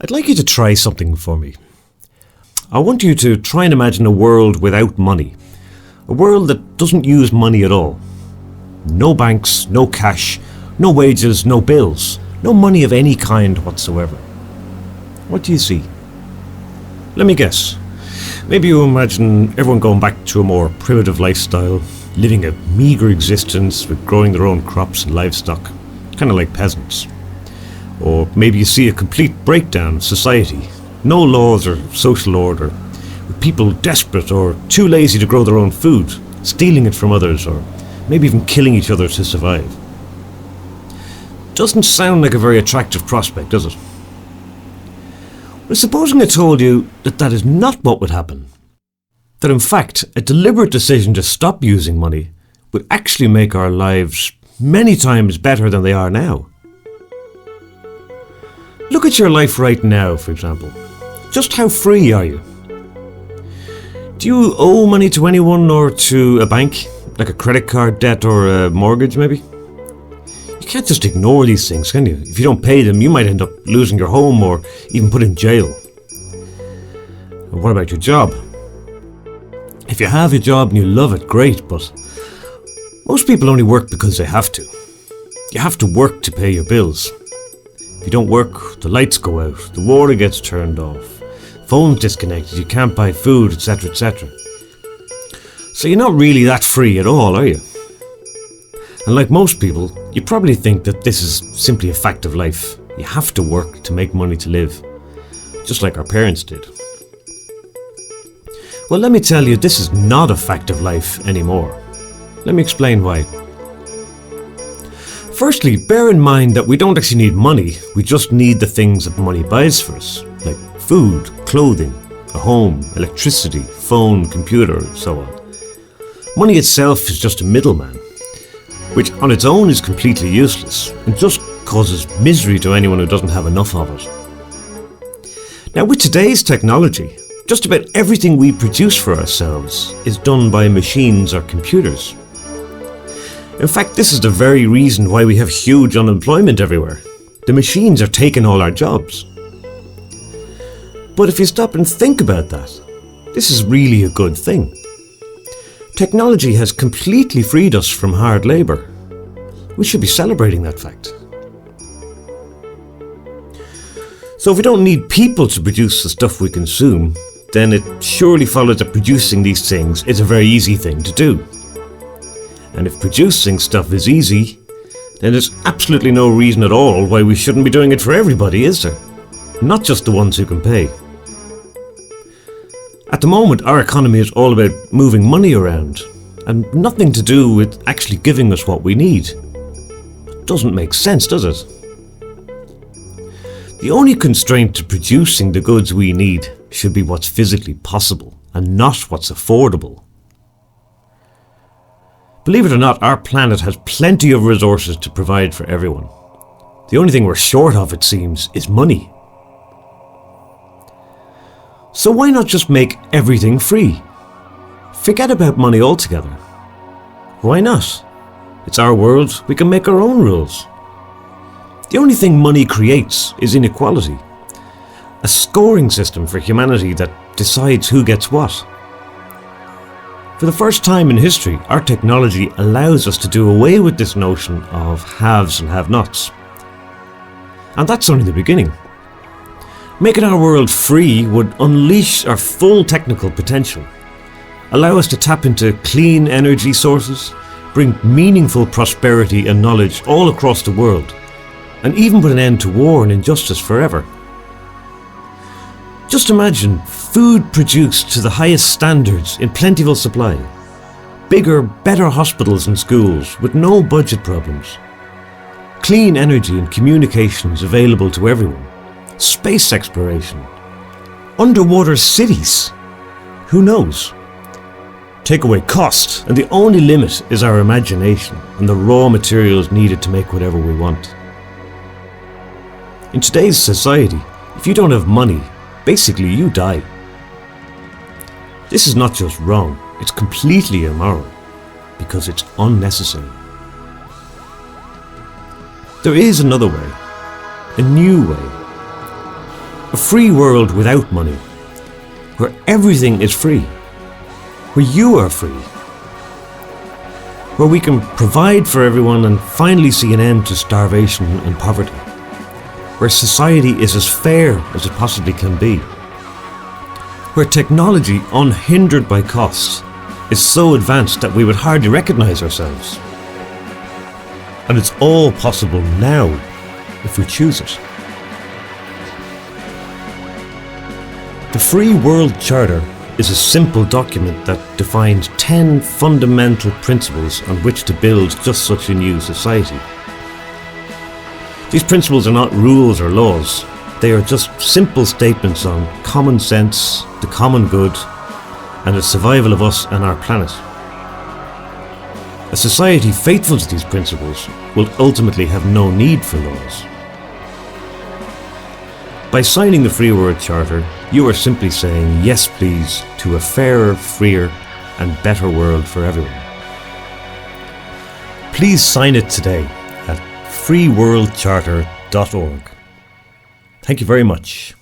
I'd like you to try something for me. I want you to try and imagine a world without money. A world that doesn't use money at all. No banks, no cash, no wages, no bills, no money of any kind whatsoever. What do you see? Let me guess. Maybe you imagine everyone going back to a more primitive lifestyle, living a meagre existence with growing their own crops and livestock, kind of like peasants. Or maybe you see a complete breakdown of society, no laws or social order, with people desperate or too lazy to grow their own food, stealing it from others, or maybe even killing each other to survive. Doesn't sound like a very attractive prospect, does it? Well, supposing I told you that that is not what would happen. That in fact, a deliberate decision to stop using money would actually make our lives many times better than they are now. Look at your life right now, for example. Just how free are you? Do you owe money to anyone or to a bank, like a credit card debt or a mortgage maybe? You can't just ignore these things, can you? If you don't pay them, you might end up losing your home or even put in jail. And what about your job? If you have a job and you love it, great, but most people only work because they have to. You have to work to pay your bills. If you don't work, the lights go out, the water gets turned off, phone's disconnected, you can't buy food, etc., etc. So you're not really that free at all, are you? And like most people, you probably think that this is simply a fact of life. You have to work to make money to live, just like our parents did. Well, let me tell you, this is not a fact of life anymore. Let me explain why. Firstly, bear in mind that we don't actually need money, we just need the things that money buys for us, like food, clothing, a home, electricity, phone, computer, and so on. Money itself is just a middleman, which on its own is completely useless and just causes misery to anyone who doesn't have enough of it. Now, with today's technology, just about everything we produce for ourselves is done by machines or computers. In fact, this is the very reason why we have huge unemployment everywhere. The machines are taking all our jobs. But if you stop and think about that, this is really a good thing. Technology has completely freed us from hard labour. We should be celebrating that fact. So if we don't need people to produce the stuff we consume, then it surely follows that producing these things is a very easy thing to do. And if producing stuff is easy, then there's absolutely no reason at all why we shouldn't be doing it for everybody, is there? Not just the ones who can pay. At the moment, our economy is all about moving money around, and nothing to do with actually giving us what we need. Doesn't make sense, does it? The only constraint to producing the goods we need should be what's physically possible, and not what's affordable. Believe it or not, our planet has plenty of resources to provide for everyone. The only thing we're short of, it seems, is money. So why not just make everything free? Forget about money altogether. Why not? It's our world, we can make our own rules. The only thing money creates is inequality. A scoring system for humanity that decides who gets what. For the first time in history, our technology allows us to do away with this notion of haves and have-nots. And that's only the beginning. Making our world free would unleash our full technical potential, allow us to tap into clean energy sources, bring meaningful prosperity and knowledge all across the world, and even put an end to war and injustice forever. Just imagine food produced to the highest standards in plentiful supply, bigger, better hospitals and schools with no budget problems, clean energy and communications available to everyone, space exploration, underwater cities. Who knows? Take away cost, and the only limit is our imagination and the raw materials needed to make whatever we want. In today's society, if you don't have money, basically you die. This is not just wrong, it's completely immoral, because it's unnecessary. There is another way, a new way. A free world without money, where everything is free, where you are free, where we can provide for everyone and finally see an end to starvation and poverty, where society is as fair as it possibly can be, where technology, unhindered by costs, is so advanced that we would hardly recognize ourselves. And it's all possible now if we choose it. The Free World Charter is a simple document that defines 10 fundamental principles on which to build just such a new society. These principles are not rules or laws. They are just simple statements on common sense, the common good, and the survival of us and our planet. A society faithful to these principles will ultimately have no need for laws. By signing the Free World Charter, you are simply saying yes please to a fairer, freer and better world for everyone. Please sign it today at freeworldcharter.org. Thank you very much.